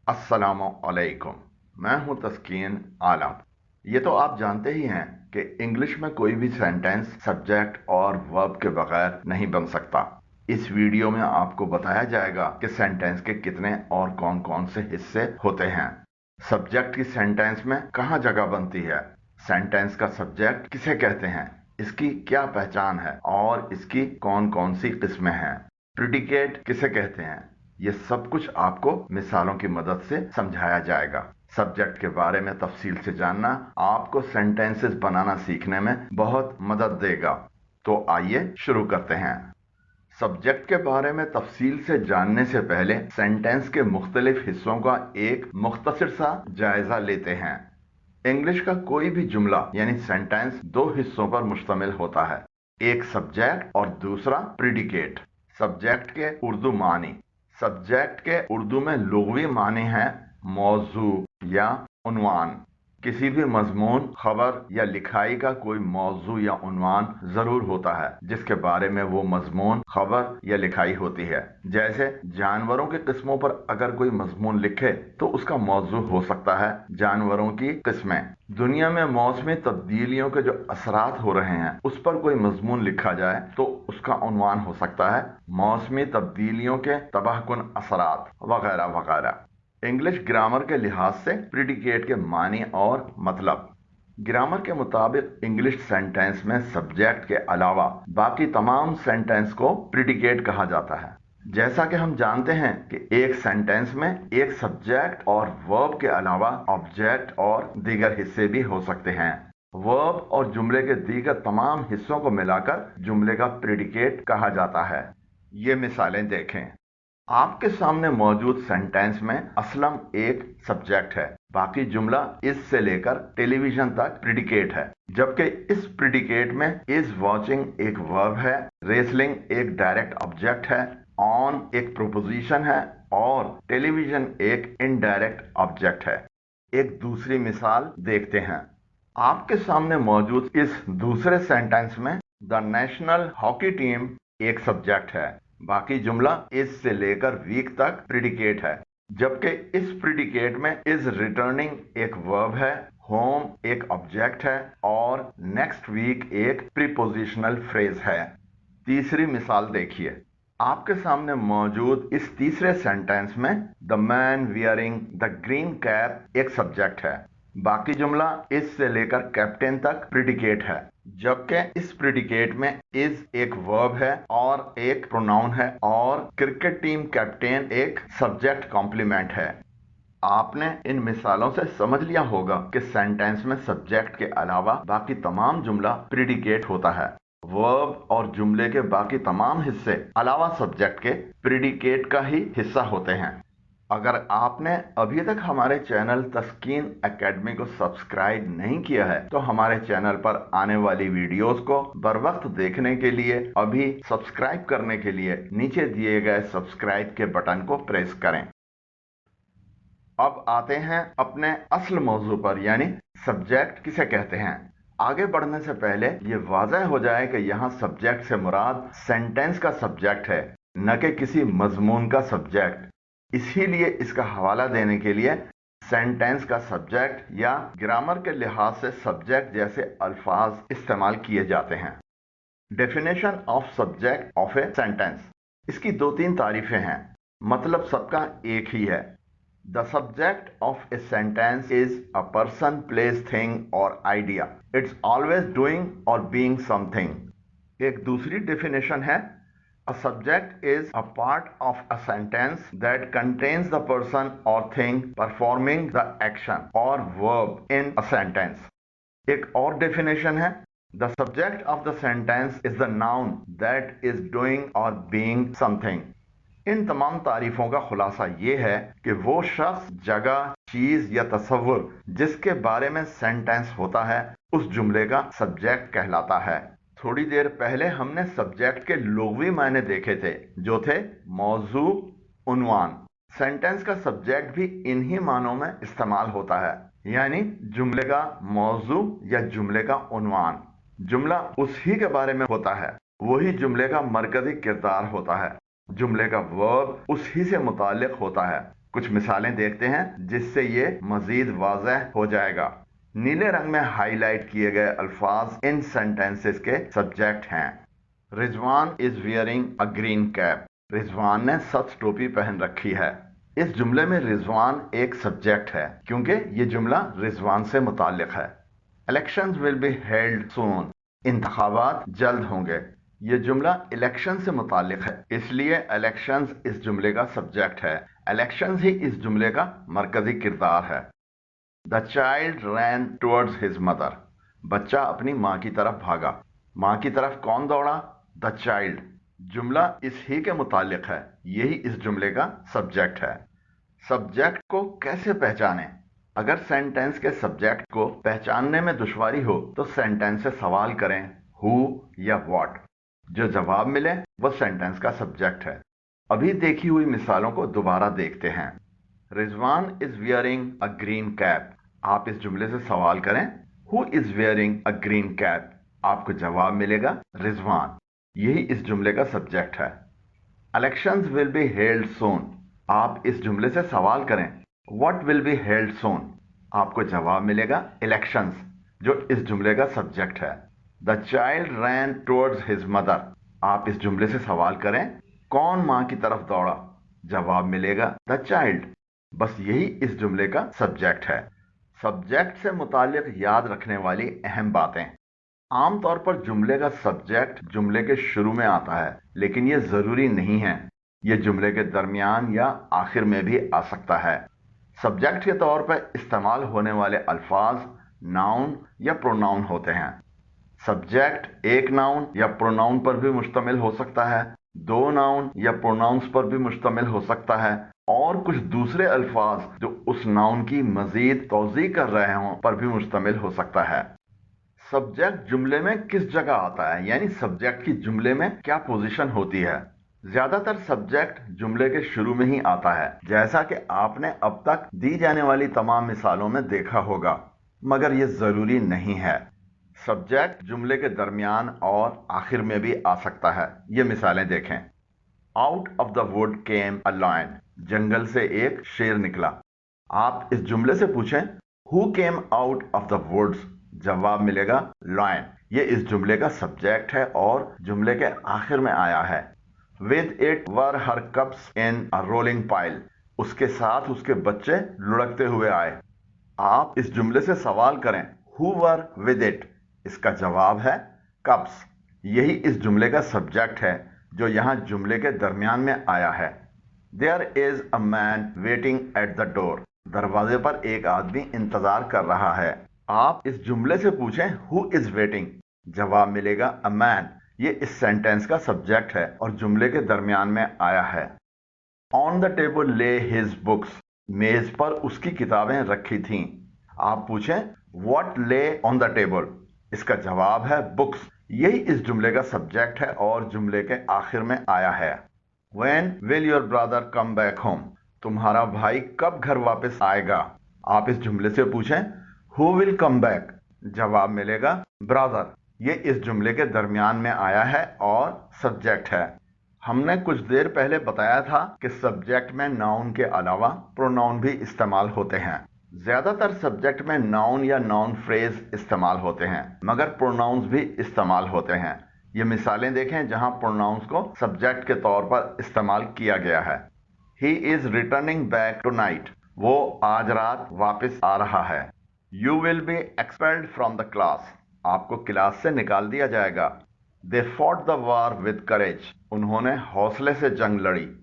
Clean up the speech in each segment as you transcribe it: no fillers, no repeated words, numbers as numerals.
अस्सलामुअलैकुम। मैं हूं तस्कीन आलम। ये तो आप जानते ही हैं कि इंग्लिश में कोई भी सेंटेंस सब्जेक्ट और वर्ब के बगैर नहीं बन सकता। इस वीडियो में आपको बताया जाएगा कि सेंटेंस के कितने और कौन कौन से हिस्से होते हैं। सब्जेक्ट की सेंटेंस में कहाँ जगह बनती है, सेंटेंस का सब्जेक्ट किसे कहते हैं, इसकी क्या पहचान है और इसकी कौन कौन सी किस्में हैं, प्रिडिकेट किसे कहते हैं, ये सब कुछ आपको मिसालों की मदद से समझाया जाएगा। सब्जेक्ट के बारे में तफसील से जानना आपको सेंटेंसेस बनाना सीखने में बहुत मदद देगा। तो आइए शुरू करते हैं। सब्जेक्ट के बारे में तफसील से जानने से पहले सेंटेंस के मुख्तलिफ हिस्सों का एक मुख्तसर सा जायजा लेते हैं। इंग्लिश का कोई भी जुमला यानी सेंटेंस दो हिस्सों पर मुश्तमिल होता है, एक सब्जेक्ट और दूसरा प्रिडिकेट। सब्जेक्ट के उर्दू मानी। सब्जेक्ट के उर्दू में लुग़वी माने हैं मौजू या उन्वान। किसी भी मजमून, खबर या लिखाई का कोई मौजू या उन्वान जरूर होता है जिसके बारे में वो मजमून, खबर या लिखाई होती है। जैसे जानवरों की किस्मों पर अगर कोई मजमून लिखे तो उसका मौजू हो सकता है जानवरों की किस्में। दुनिया में मौसमी तब्दीलियों के जो असरात हो रहे हैं उस पर कोई मजमून लिखा जाए तो उसका उन्वान हो सकता है मौसमी तब्दीलियों के तबाहकुन असरात वगैरह वगैरह। इंग्लिश ग्रामर के लिहाज से प्रिडिकेट के मानी और मतलब। ग्रामर के मुताबिक इंग्लिश सेंटेंस में सब्जेक्ट के अलावा बाकी तमाम सेंटेंस को प्रिडिकेट कहा जाता है। जैसा कि हम जानते हैं कि एक सेंटेंस में एक सब्जेक्ट और वर्ब के अलावा ऑब्जेक्ट और दीगर हिस्से भी हो सकते हैं। वर्ब और जुमले के दीगर तमाम हिस्सों को मिलाकर जुमले का प्रिडिकेट कहा जाता है। ये मिसालें देखें। आपके सामने मौजूद सेंटेंस में असलम एक सब्जेक्ट है, बाकी जुमला इस से लेकर टेलीविजन तक प्रिडिकेट है। जबकि इस प्रिडिकेट में इज वॉचिंग एक वर्ब है, रेसलिंग एक डायरेक्ट ऑब्जेक्ट है, ऑन एक प्रोपोजिशन है और टेलीविजन एक इनडायरेक्ट ऑब्जेक्ट है। एक दूसरी मिसाल देखते हैं। आपके सामने मौजूद इस दूसरे सेंटेंस में द नेशनल हॉकी टीम एक सब्जेक्ट है, बाकी जुमला इस से लेकर वीक तक प्रिडिकेट है। जबकि इस प्रिडिकेट में इज रिटर्निंग एक वर्ब है, होम एक ऑब्जेक्ट है और नेक्स्ट वीक एक प्रीपोजिशनल फ्रेज है। तीसरी मिसाल देखिए। आपके सामने मौजूद इस तीसरे सेंटेंस में the man wearing the green cap एक सब्जेक्ट है, बाकी जुमला इस से लेकर कैप्टन तक प्रिडिकेट है। जबकि इस प्रिडिकेट में इज एक वर्ब है और एक प्रोनाउन है और क्रिकेट टीम कैप्टन एक सब्जेक्ट कॉम्प्लीमेंट है। आपने इन मिसालों से समझ लिया होगा कि सेंटेंस में सब्जेक्ट के अलावा बाकी तमाम जुमला प्रिडिकेट होता है। वर्ब और जुमले के बाकी तमाम हिस्से अलावा सब्जेक्ट के प्रिडिकेट का ही हिस्सा होते हैं। अगर आपने अभी तक हमारे चैनल तस्कीन एकेडमी को सब्सक्राइब नहीं किया है तो हमारे चैनल पर आने वाली वीडियोस को बर वक्त देखने के लिए अभी सब्सक्राइब करने के लिए नीचे दिए गए सब्सक्राइब के बटन को प्रेस करें। अब आते हैं अपने असल मौजू पर, यानी सब्जेक्ट किसे कहते हैं। आगे बढ़ने से पहले ये वाज़ह हो जाए कि यहाँ सब्जेक्ट से मुराद सेंटेंस का सब्जेक्ट है, न कि किसी मजमून का सब्जेक्ट। इसीलिए इसका हवाला देने के लिए सेंटेंस का सब्जेक्ट या ग्रामर के लिहाज से सब्जेक्ट जैसे अल्फाज इस्तेमाल किए जाते हैं। Definition of subject of a sentence. इसकी दो तीन तारीफें हैं, मतलब सबका एक ही है। The subject of a sentence is a person, place, thing or idea. It's always doing or being something. एक दूसरी definition है, a subject is a part of a sentence that contains the person or thing performing the action or verb in a sentence. एक और definition है, the subject of the sentence is the noun that is doing or being something. इन तमाम तारीफों का खुलासा ये है कि वो शख्स, जगह, चीज या तस्वुर जिसके बारे में सेंटेंस होता है उस जुमले का सब्जेक्ट कहलाता है। थोड़ी देर पहले हमने सब्जेक्ट के लुग़वी मायने देखे थे, जो थे मौजू, उन्वान। सेंटेंस का सब्जेक्ट भी इन्हीं मानों में इस्तेमाल होता है, यानी जुमले का मौजू या जुमले का उन्वान। जुमला उसी के बारे में होता है, वही जुमले का मरकजी किरदार होता है। जुमले का वर्ब उसी से मुताल्लिक होता है। کچھ مثالیں دیکھتے ہیں جس سے یہ مزید واضح ہو جائے گا۔ نیلے رنگ میں ہائی لائٹ کیے گئے الفاظ ان سینٹینسز کے سبجیکٹ ہیں۔ رضوان از ویئرنگ اے گرین کیپ۔ رضوان نے سبز ٹوپی پہن رکھی ہے۔ اس جملے میں رضوان ایک سبجیکٹ ہے کیونکہ یہ جملہ رضوان سے متعلق ہے۔ الیکشنز ول بی ہیلڈ سون۔ انتخابات جلد ہوں گے۔ یہ جملہ الیکشن سے متعلق ہے، اس لیے الیکشنز اس جملے کا سبجیکٹ ہے۔ الیکشنز ہی اس جملے کا مرکزی کردار ہے۔ The child ran towards his mother۔ بچہ اپنی ماں کی طرف بھاگا۔ ماں کی طرف کون دوڑا؟ The child۔ جملہ اس ہی کے متعلق ہے، یہی اس جملے کا سبجیکٹ ہے۔ سبجیکٹ کو کیسے پہچانیں؟ اگر سینٹینس کے سبجیکٹ کو پہچاننے میں دشواری ہو تو سینٹینس سے سوال کریں who یا what۔ جو جواب ملے وہ سینٹینس کا سبجیکٹ ہے۔ ابھی دیکھی ہوئی مثالوں کو دوبارہ دیکھتے ہیں۔ رضوان از ویئرنگ اے گرین کیپ۔ آپ اس جملے سے سوال کریں who is wearing a green cap۔ آپ کو جواب ملے گا رضوان، یہی اس جملے کا سبجیکٹ ہے۔ elections will be held soon۔ آپ اس جملے سے سوال کریں what will be held soon۔ آپ کو جواب ملے گا elections، جو اس جملے کا سبجیکٹ ہے۔ the child ran towards his mother۔ آپ اس جملے سے سوال کریں کون ماں کی طرف دوڑا؟ جواب ملے گا the child، بس یہی اس جملے کا سبجیکٹ ہے۔ سبجیکٹ سے متعلق یاد رکھنے والی اہم باتیں۔ عام طور پر جملے کا سبجیکٹ جملے کے شروع میں آتا ہے، لیکن یہ ضروری نہیں ہے۔ یہ جملے کے درمیان یا آخر میں بھی آ سکتا ہے۔ سبجیکٹ کے طور پر استعمال ہونے والے الفاظ ناؤن یا پروناؤن ہوتے ہیں۔ سبجیکٹ ایک ناؤن یا پروناؤن پر بھی مشتمل ہو سکتا ہے، دو ناؤن یا پروناؤنس پر بھی مشتمل ہو سکتا ہے، اور کچھ دوسرے الفاظ جو اس ناؤن کی مزید توضیح کر رہے ہوں پر بھی مشتمل ہو سکتا ہے۔ سبجیکٹ جملے میں کس جگہ آتا ہے، یعنی سبجیکٹ کی جملے میں کیا پوزیشن ہوتی ہے؟ زیادہ تر سبجیکٹ جملے کے شروع میں ہی آتا ہے، جیسا کہ آپ نے اب تک دی جانے والی تمام مثالوں میں دیکھا ہوگا، مگر یہ ضروری نہیں ہے۔ سبجیکٹ جملے کے درمیان اور آخر میں بھی آ سکتا ہے۔ یہ مثالیں دیکھیں۔ Out of the would came a line. جنگل سے ایک شیر نکلا۔ آپ اس جملے سے پوچھیں who came out of the woods, جواب ملے گا لائن۔ یہ اس جملے کا سبجیکٹ ہے اور جملے کے آخر میں آیا ہے۔ With it were her cups in a rolling pile. اس کے ساتھ اس کے بچے لڑکتے ہوئے آئے۔ آپ اس جملے سے سوال کریں ہو ور ود اٹ، اس کا جواب ہے کپس۔ یہی اس جملے کا سبجیکٹ ہے جو یہاں جملے کے درمیان میں آیا ہے۔ There is a man waiting at the door۔ دروازے پر ایک آدمی انتظار کر رہا ہے۔ آپ اس جملے سے پوچھیں who is waiting، جواب ملے گا a man۔ یہ اس سینٹینس کا سبجیکٹ ہے اور جملے کے درمیان میں آیا ہے۔ On the table lay his books۔ میز پر اس کی کتابیں رکھی تھیں۔ آپ پوچھیں what lay on the table، اس کا جواب ہے books۔ یہی اس جملے کا سبجیکٹ ہے اور جملے کے آخر میں آیا ہے۔ When will your brother come back home؟ تمہارا بھائی کب گھر واپس آئے گا؟ آپ اس جملے سے پوچھیں who will come back، جواب ملے گا brother۔ یہ اس جملے کے درمیان میں آیا ہے اور سبجیکٹ ہے۔ ہم نے کچھ دیر پہلے بتایا تھا کہ سبجیکٹ میں ناؤن کے علاوہ پروناؤن بھی استعمال ہوتے ہیں۔ زیادہ تر سبجیکٹ میں ناؤن یا ناؤن فریز استعمال ہوتے ہیں، مگر پروناؤنز بھی استعمال ہوتے ہیں۔ یہ مثالیں دیکھیں جہاں پروناؤنس کو سبجیکٹ کے طور پر استعمال کیا گیا ہے۔ He is returning back tonight۔ وہ آج رات واپس آ رہا ہے۔ You will be expelled from the class۔ آپ کو کلاس سے نکال دیا جائے گا۔ They fought the war with courage۔ انہوں نے حوصلے سے جنگ لڑی۔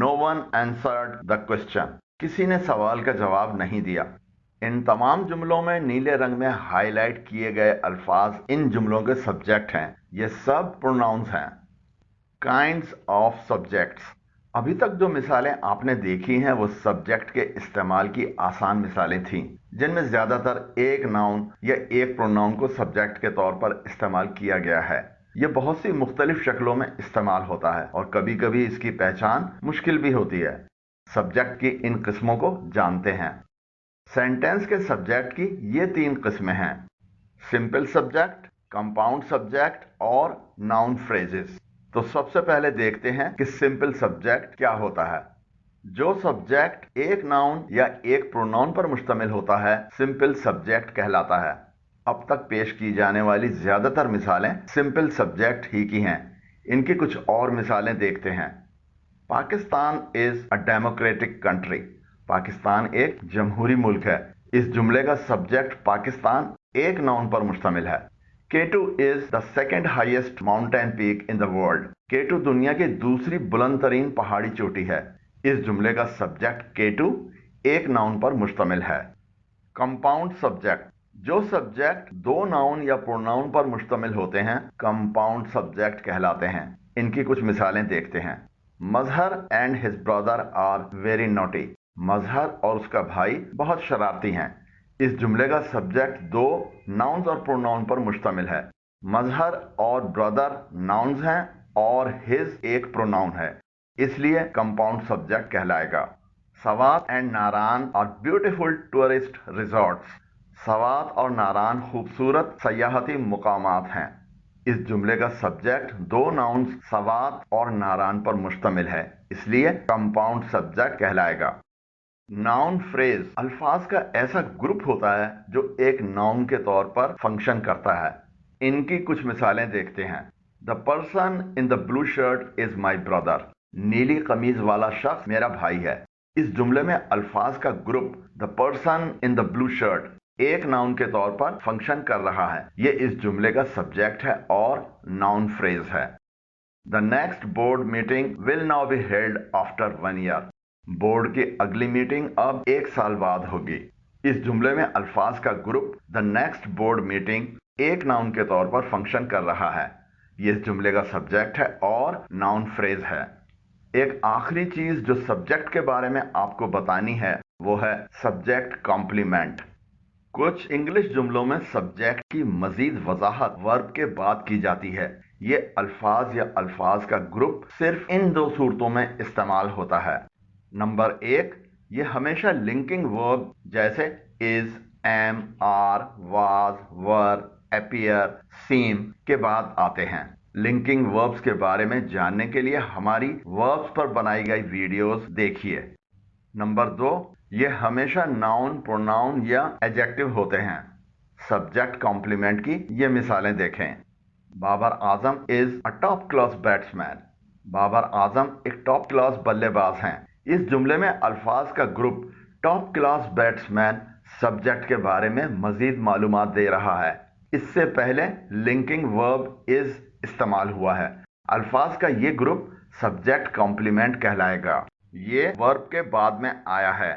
No one answered the question۔ کسی نے سوال کا جواب نہیں دیا۔ ان تمام جملوں میں نیلے رنگ میں ہائی لائٹ کیے گئے الفاظ ان جملوں کے سبجیکٹ ہیں۔ یہ سب پروناؤنز ہیں۔ Kinds of subjects. ابھی تک جو مثالیں آپ نے دیکھی ہیں وہ سبجیکٹ کے استعمال کی آسان مثالیں تھیں، جن میں زیادہ تر ایک ناؤن یا ایک پروناؤن کو سبجیکٹ کے طور پر استعمال کیا گیا ہے۔ یہ بہت سی مختلف شکلوں میں استعمال ہوتا ہے اور کبھی کبھی اس کی پہچان مشکل بھی ہوتی ہے۔ سبجیکٹ کی ان قسموں کو جانتے ہیں۔ سینٹینس کے سبجیکٹ کی یہ تین قسمیں ہیں: سمپل سبجیکٹ، کمپاؤنڈ سبجیکٹ اور ناؤن فریزز۔ تو سب سے پہلے دیکھتے ہیں کہ سمپل سبجیکٹ کیا ہوتا ہے۔ जो सब्जेक्ट एक नाउन या एक प्रोनाउन पर मुश्तमिल होता है सिंपल सब्जेक्ट कहलाता है। अब तक पेश की जाने वाली ज्यादातर मिसालें सिंपल सब्जेक्ट ही की हैं। इनकी कुछ और मिसालें देखते हैं। Pakistan is a democratic country. Pakistan एक जमहूरी मुल्क है। इस जुमले का सब्जेक्ट पाकिस्तान एक नाउन पर मुश्तमिल है। K2 is the second highest mountain peak in the world. K2 दुनिया की दूसरी बुलंद तरीन पहाड़ी चोटी है। इस जुमले का सब्जेक्ट K2 एक नाउन पर मुश्तमिल है। कंपाउंड सब्जेक्ट, जो सब्जेक्ट दो नाउन या प्रोनाउन पर मुश्तमिल होते हैं कंपाउंड सब्जेक्ट कहलाते हैं। इनकी कुछ मिसालें देखते हैं। Mazhar and his brother are very naughty. मजहर और उसका भाई बहुत शरारती हैं। इस जुमले का सब्जेक्ट दो नाउन्स और प्रोनाउन पर मुश्तमिल है। मजहर और ब्रदर नाउन्स हैं और हिज एक प्रोनाउन है, इसलिए कंपाउंड सब्जेक्ट कहलाएगा। Swat and Naran are beautiful tourist resorts. Swat और नारान खूबसूरत सयाहती मुकामात हैं। इस जुमले का सब्जेक्ट दो नाउन्स सवात और नारान पर मुश्तमिल है, इसलिए कंपाउंड सब्जेक्ट कहलाएगा। नाउन फ्रेज अल्फाज का ऐसा ग्रुप होता है जो एक नाउन के तौर पर फंक्शन करता है। इनकी कुछ मिसालें देखते हैं। The person in the blue shirt is my brother. नीली कमीज वाला शख्स मेरा भाई है। इस जुमले में अल्फाज का group the person in the blue shirt एक नाउन के तौर पर फंक्शन कर रहा है। ये इस जुमले का सब्जेक्ट है और नाउन फ्रेज है। The next board meeting will now be held after 1 year. Board की अगली मीटिंग अब 1 साल बाद होगी। इस जुमले में अल्फाज का group the next board meeting एक नाउन के तौर पर फंक्शन कर रहा है। ये इस जुमले का सब्जेक्ट है और नाउन फ्रेज है। एक आखिरी चीज जो सब्जेक्ट के बारे में आपको बतानी है वो है सब्जेक्ट कॉम्प्लीमेंट। कुछ इंग्लिश जुमलों में सब्जेक्ट की मजीद वजाहत वर्ब के बाद की जाती है। ये अल्फाज या अल्फाज का ग्रुप सिर्फ इन दो सूरतों में इस्तेमाल होता है। नंबर 1, ये हमेशा लिंकिंग वर्ब जैसे is, am, are, was, were, appear, seem के बाद आते हैं। लिंकिंग वर्ब्स के बारे में जानने के लिए हमारी वर्ब्स पर बनाई गई वीडियोस देखिए। नंबर 2, ये हमेशा नाउन, प्रोनाउन या एडजेक्टिव होते हैं। सब्जेक्ट कॉम्प्लीमेंट की ये मिसालें देखें। Babar Azam is a top class batsman. Babar Azam एक टॉप क्लास बल्लेबाज हैं। इस जुमले में अल्फाज का group top class batsman subject के बारे में मजीद मालूमात दे रहा है। इससे पहले लिंकिंग वर्ब इज इस्तेमाल हुआ है। अल्फाज का ये ग्रुप सब्जेक्ट कॉम्प्लीमेंट कहलाएगा। ये वर्ब के बाद में आया है।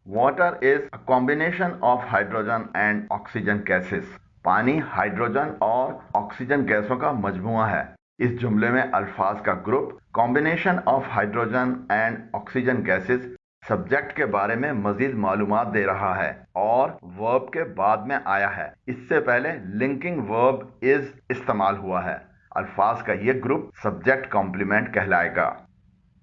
Water is a combination of hydrogen and oxygen gases. पानी हाइड्रोजन और ऑक्सीजन गैसों का मजमुआ है। इस जुमले में अल्फाज का group combination of hydrogen and oxygen gases subject के बारे में मजीद मालूमात दे रहा है और वर्ब के बाद में आया है। इससे पहले लिंकिंग वर्ब इज इस्तेमाल हुआ है। अल्फाज का ये ग्रुप सब्जेक्ट कॉम्प्लीमेंट कहलाएगा।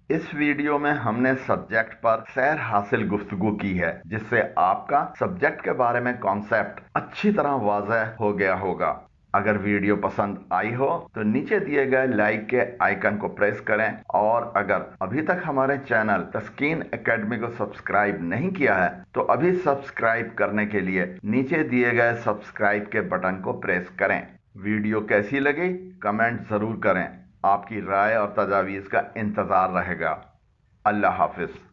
इस वीडियो में हमने सब्जेक्ट पर सैर हासिल गुफ्तगू की है, जिससे आपका सब्जेक्ट के बारे में कॉन्सेप्ट अच्छी तरह वाज़ेह हो गया होगा। अगर वीडियो पसंद आई हो तो नीचे दिए गए लाइक के आइकन को प्रेस करें और अगर अभी तक हमारे चैनल तस्कीन एकेडमी को सब्सक्राइब नहीं किया है तो अभी सब्सक्राइब करने के लिए नीचे दिए गए सब्सक्राइब के बटन को प्रेस करें। वीडियो कैसी लगी कमेंट ज़रूर करें। आपकी राय और तजावीज़ का इंतज़ार रहेगा। अल्लाह हाफिज़।